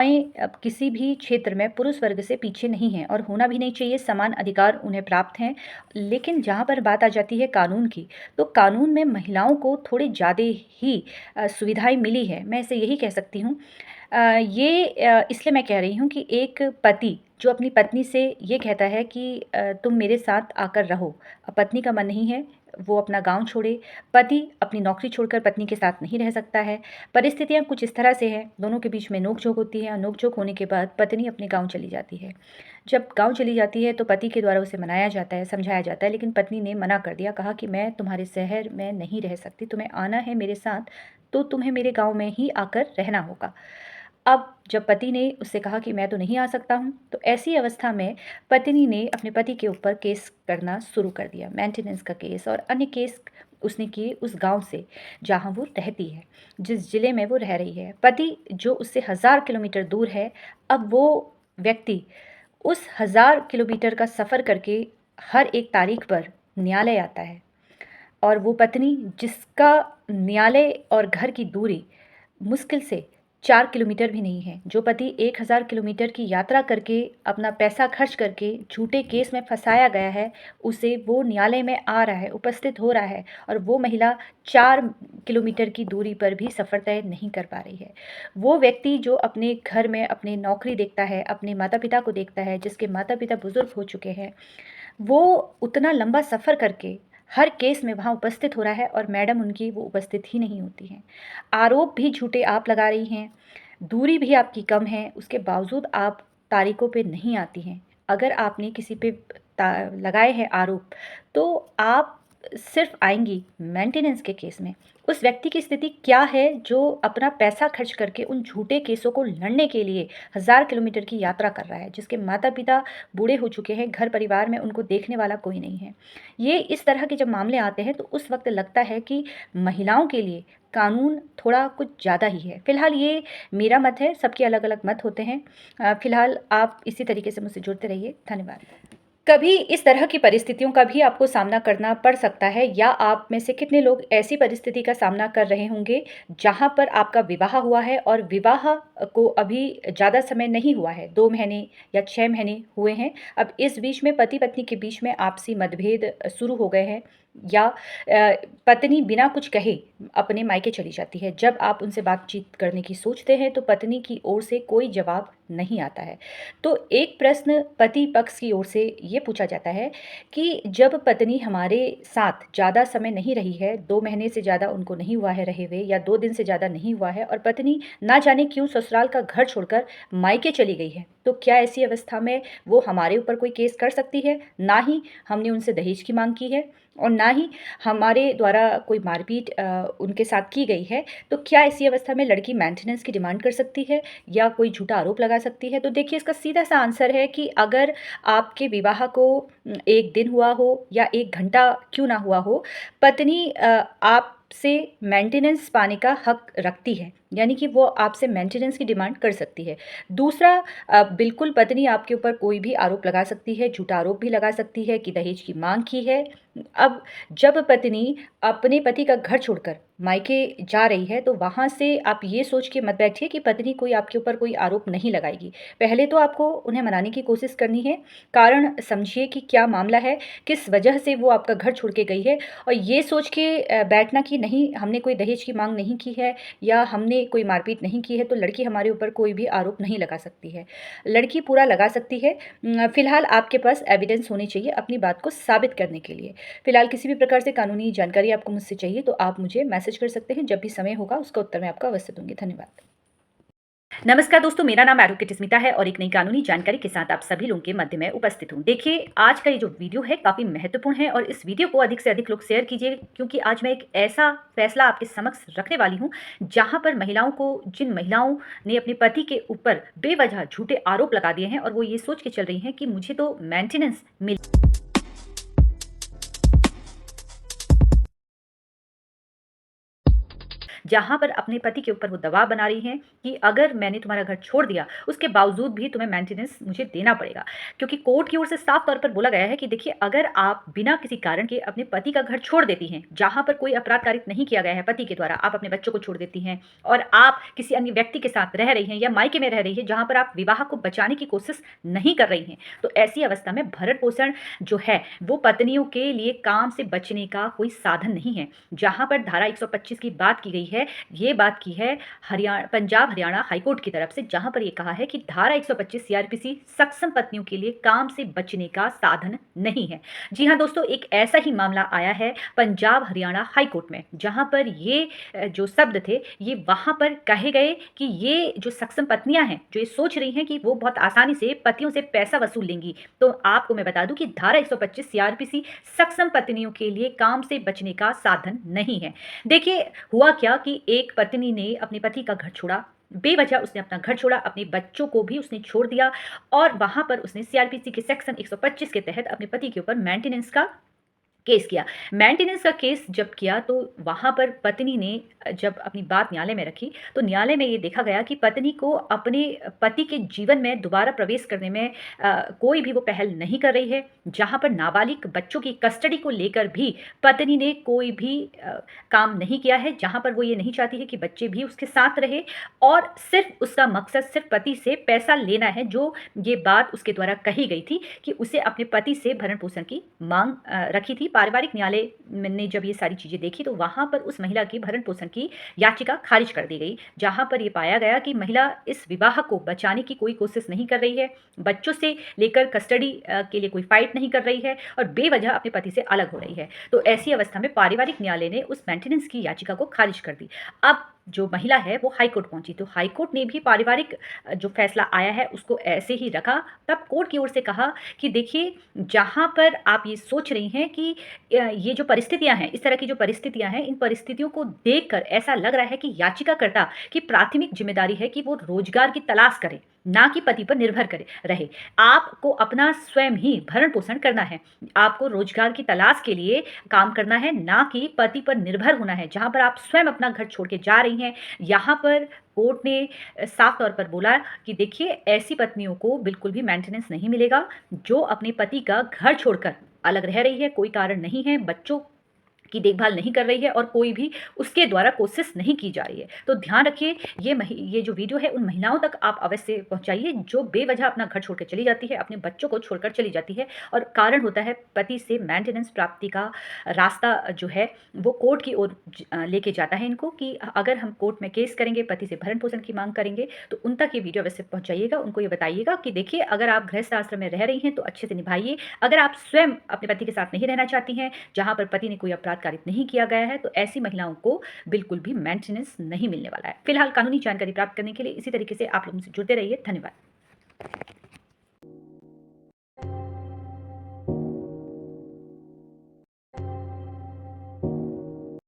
अब किसी भी क्षेत्र में पुरुष वर्ग से पीछे नहीं हैं और होना भी नहीं चाहिए, समान अधिकार उन्हें प्राप्त हैं। लेकिन जहाँ पर बात आ जाती है कानून की, तो कानून में महिलाओं को थोड़ी ज़्यादा ही सुविधाएँ मिली है, मैं इसे यही कह सकती हूँ। इसलिए मैं कह रही हूँ कि एक पति जो अपनी पत्नी से ये कहता है कि तुम मेरे साथ आकर रहो, पत्नी का मन नहीं है, वो अपना गाँव छोड़े, पति अपनी नौकरी छोड़कर पत्नी के साथ नहीं रह सकता है। परिस्थितियाँ कुछ इस तरह से हैं, दोनों के बीच में नोक-झोंक होती है और नोक-झोंक होने के बाद पत्नी अपने गाँव चली जाती है। जब गाँव चली जाती है तो पति के द्वारा उसे मनाया जाता है, समझाया जाता है, लेकिन पत्नी ने मना कर दिया, कहा कि मैं तुम्हारे शहर में नहीं रह सकती, तुम्हें आना है मेरे साथ, तो तुम्हें मेरे गाँव में ही आकर रहना होगा। अब जब पति ने उससे कहा कि मैं तो नहीं आ सकता हूँ, तो ऐसी अवस्था में पत्नी ने अपने पति के ऊपर केस करना शुरू कर दिया, मेंटेनेंस का केस और अन्य केस उसने किए उस गाँव से, जहाँ वो रहती है, जिस ज़िले में वो रह रही है। पति जो उससे 1000 किलोमीटर दूर है, अब वो व्यक्ति उस 1000 किलोमीटर का सफ़र करके हर एक तारीख पर न्यायालय आता है और वो पत्नी जिसका न्यायालय और घर की दूरी मुश्किल से 4 किलोमीटर भी नहीं है, जो पति 1000 किलोमीटर की यात्रा करके अपना पैसा खर्च करके झूठे केस में फँसाया गया है, उसे वो न्यायालय में आ रहा है, उपस्थित हो रहा है और वो महिला 4 किलोमीटर की दूरी पर भी सफ़र तय नहीं कर पा रही है। वो व्यक्ति जो अपने घर में अपनी नौकरी देखता है, अपने माता-पिता को देखता है, जिसके माता-पिता बुज़ुर्ग हो चुके हैं, वो उतना लंबा सफ़र करके हर केस में वहाँ उपस्थित हो रहा है और मैडम उनकी वो उपस्थित ही नहीं होती हैं। आरोप भी झूठे आप लगा रही हैं, दूरी भी आपकी कम है, उसके बावजूद आप तारीखों पे नहीं आती हैं। अगर आपने किसी पे लगाए हैं आरोप, तो आप सिर्फ आएंगी मेंटेनेंस के केस में। उस व्यक्ति की स्थिति क्या है जो अपना पैसा खर्च करके उन झूठे केसों को लड़ने के लिए 1000 किलोमीटर की यात्रा कर रहा है, जिसके माता पिता बूढ़े हो चुके हैं, घर परिवार में उनको देखने वाला कोई नहीं है। ये इस तरह के जब मामले आते हैं तो उस वक्त लगता है कि महिलाओं के लिए कानून थोड़ा कुछ ज़्यादा ही है। फ़िलहाल ये मेरा मत है, सबके अलग अलग मत होते हैं। फ़िलहाल आप इसी तरीके से मुझसे जुड़ते रहिए। धन्यवाद। कभी इस तरह की परिस्थितियों का भी आपको सामना करना पड़ सकता है या आप में से कितने लोग ऐसी परिस्थिति का सामना कर रहे होंगे जहां पर आपका विवाह हुआ है और विवाह को अभी ज़्यादा समय नहीं हुआ है, 2 महीने या 6 महीने हुए हैं। अब इस बीच में पति पत्नी के बीच में आपसी मतभेद शुरू हो गए हैं या पत्नी बिना कुछ कहे अपने मायके चली जाती है। जब आप उनसे बातचीत करने की सोचते हैं तो पत्नी की ओर से कोई जवाब नहीं आता है। तो एक प्रश्न पति पक्ष की ओर से ये पूछा जाता है कि जब पत्नी हमारे साथ ज़्यादा समय नहीं रही है, 2 महीने से ज़्यादा उनको नहीं हुआ है रहे हुए या 2 दिन से ज़्यादा नहीं हुआ है और पत्नी ना जाने क्यों ससुराल का घर छोड़कर मायके चली गई है, तो क्या ऐसी अवस्था में वो हमारे ऊपर कोई केस कर सकती है? ना ही हमने उनसे दहेज की माँग की है और ना ही हमारे द्वारा कोई मारपीट उनके साथ की गई है, तो क्या ऐसी अवस्था में लड़की मेंटेनेंस की डिमांड कर सकती है या कोई झूठा आरोप लगा सकती है? तो देखिए इसका सीधा-सा आंसर है कि अगर आपके विवाह को 1 दिन हुआ हो या 1 घंटा क्यों ना हुआ हो, पत्नी आपसे मेंटेनेंस पाने का हक रखती है, यानी कि वो आपसे मेंटेनेंस की डिमांड कर सकती है। दूसरा, बिल्कुल पत्नी आपके ऊपर कोई भी आरोप लगा सकती है, झूठा आरोप भी लगा सकती है कि दहेज की माँग की है। अब जब पत्नी अपने पति का घर छोड़कर मायके जा रही है, तो वहाँ से आप ये सोच के मत बैठिए कि पत्नी कोई आपके ऊपर कोई आरोप नहीं लगाएगी। पहले तो आपको उन्हें मनाने की कोशिश करनी है, कारण समझिए कि क्या मामला है, किस वजह से वो आपका घर छोड़ के गई है और ये सोच के बैठना कि नहीं हमने कोई दहेज की माँग नहीं की है या हमने कोई मारपीट नहीं की है, तो लड़की हमारे ऊपर कोई भी आरोप नहीं लगा सकती है। लड़की पूरा लगा सकती है। फ़िलहाल आपके पास एविडेंस होनी चाहिए अपनी बात को साबित करने के लिए। फ़िलहाल किसी भी प्रकार से कानूनी जानकारी आपको मुझसे चाहिए तो आप मुझे मैसेज कर सकते हैं, जब भी समय होगा उसका उत्तर मैं आपको अवश्य दूँगी। धन्यवाद। नमस्कार दोस्तों, मेरा नाम एडवोकेट स्मिता है और एक नई कानूनी जानकारी के साथ आप सभी लोगों के मध्य में उपस्थित हूँ। देखिए, आज का ये जो वीडियो है काफ़ी महत्वपूर्ण है और इस वीडियो को अधिक से अधिक लोग शेयर कीजिए, क्योंकि आज मैं एक ऐसा फैसला आपके समक्ष रखने वाली हूँ जहाँ पर महिलाओं को, जिन महिलाओं ने अपने पति के ऊपर बेवजह झूठे आरोप लगा दिए हैं और वो ये सोच के चल रही हैं कि मुझे तो मेंटेनेंस मिल जहाँ पर अपने पति के ऊपर वो दबाव बना रही हैं कि अगर मैंने तुम्हारा घर छोड़ दिया, उसके बावजूद भी तुम्हें मेंटेनेंस मुझे देना पड़ेगा। क्योंकि कोर्ट की ओर से साफ तौर पर बोला गया है कि देखिए, अगर आप बिना किसी कारण के अपने पति का घर छोड़ देती हैं, जहाँ पर कोई अपराध कारित नहीं किया गया है पति के द्वारा, आप अपने बच्चों को छोड़ देती हैं और आप किसी अन्य व्यक्ति के साथ रह रही हैं या मायके में रह रही हैं, जहाँ पर आप विवाह को बचाने की कोशिश नहीं कर रही हैं, तो ऐसी अवस्था में भरण-पोषण जो है, वो पत्नियों के लिए काम से बचने का कोई साधन नहीं है। जहाँ पर धारा 125 की बात की गई है, ये बात की है पंजाब हरियाणा हाईकोर्ट की तरफ से, जहाँ पर ये कहा है कि धारा 125 सीआरपीसी सक्षम पत्नियों के लिए काम से बचने का साधन नहीं है। जी हाँ दोस्तों, एक ऐसा ही मामला आया है पंजाब हरियाणा हाईकोर्ट में, जहाँ पर ये जो शब्द थे, ये वहाँ पर कहे गए कि ये जो सक्षम पत्नियां हैं, जो ये सोच रही हैं कि वो बहुत आसानी से पतियों से पैसा वसूल लेंगी, तो आपको मैं बता दूं कि धारा 125 सीआरपीसी सक्षम पत्नियों के लिए काम से बचने का साधन नहीं है। देखिए, हुआ क्या कि एक पत्नी ने अपने पति का घर छोड़ा, बेवजह उसने अपना घर छोड़ा, अपने बच्चों को भी उसने छोड़ दिया और वहां पर उसने सीआरपीसी के सेक्शन 125 के तहत अपने पति के ऊपर मेंटेनेंस का केस किया। मेंटेनेंस का केस जब किया तो वहाँ पर पत्नी ने जब अपनी बात न्यायालय में रखी, तो न्यायालय में ये देखा गया कि पत्नी को अपने पति के जीवन में दोबारा प्रवेश करने में कोई भी वो पहल नहीं कर रही है। जहाँ पर नाबालिग बच्चों की कस्टडी को लेकर भी पत्नी ने कोई भी काम नहीं किया है, जहाँ पर वो ये नहीं चाहती है कि बच्चे भी उसके साथ रहे और सिर्फ उसका मकसद सिर्फ पति से पैसा लेना है, जो ये बात उसके द्वारा कही गई थी कि उसे अपने पति से भरण-पोषण की माँग रखी थी। पारिवारिक न्यायालय ने जब ये सारी चीज़ें देखी, तो वहाँ पर उस महिला की भरण-पोषण की याचिका खारिज कर दी गई, जहाँ पर ये पाया गया कि महिला इस विवाह को बचाने की कोई कोशिश नहीं कर रही है, बच्चों से लेकर कस्टडी के लिए कोई फाइट नहीं कर रही है और बेवजह अपने पति से अलग हो रही है। तो ऐसी अवस्था में पारिवारिक न्यायालय ने उस मेंटेनेंस की याचिका को खारिज कर दी। अब जो महिला है वो हाईकोर्ट पहुंची, तो हाईकोर्ट ने भी पारिवारिक जो फैसला आया है उसको ऐसे ही रखा। तब कोर्ट की ओर से कहा कि देखिए, जहाँ पर आप ये सोच रही हैं कि ये जो परिस्थितियां हैं, इस तरह की जो परिस्थितियां हैं, इन परिस्थितियों को देखकर ऐसा लग रहा है कि याचिकाकर्ता की प्राथमिक जिम्मेदारी है कि वो रोजगार की तलाश करे, ना कि पति पर निर्भर करे रहे। आपको अपना स्वयं ही भरण पोषण करना है, आपको रोजगार की तलाश के लिए काम करना है, ना कि पति पर निर्भर होना है। जहाँ पर आप स्वयं अपना घर छोड़ के जा रही हैं, यहाँ पर कोर्ट ने साफ तौर पर बोला कि देखिए, ऐसी पत्नियों को बिल्कुल भी मेंटेनेंस नहीं मिलेगा जो अपने पति का घर छोड़कर अलग रह रही है, कोई कारण नहीं है, बच्चों की देखभाल नहीं कर रही है और कोई भी उसके द्वारा कोशिश नहीं की जा रही है। तो ध्यान रखिए, ये जो वीडियो है उन महिलाओं तक आप अवश्य पहुंचाइए जो बेवजह अपना घर छोड़कर चली जाती है, अपने बच्चों को छोड़कर चली जाती है और कारण होता है पति से मेंटेनेंस प्राप्ति का रास्ता जो है वो कोर्ट की ओर लेके जाता है इनको, कि अगर हम कोर्ट में केस करेंगे, पति से भरण पोषण की मांग करेंगे, तो उन तक ये वीडियो अवश्य पहुंचाइएगा। उनको ये बताइएगा कि देखिए, अगर आप गृहस्थ आश्रम में रह रही हैं तो अच्छे से निभाइए। अगर आप स्वयं अपने पति के साथ नहीं रहना चाहती हैं, जहाँ पर पति ने कोई अपराध कारित नहीं किया गया है, तो ऐसी महिलाओं को बिल्कुल भी मेंटेनेंस नहीं मिलने वाला है। फिलहाल कानूनी जानकारी प्राप्त करने के लिए इसी तरीके से आप लोगों से जुड़ते रहिए। धन्यवाद।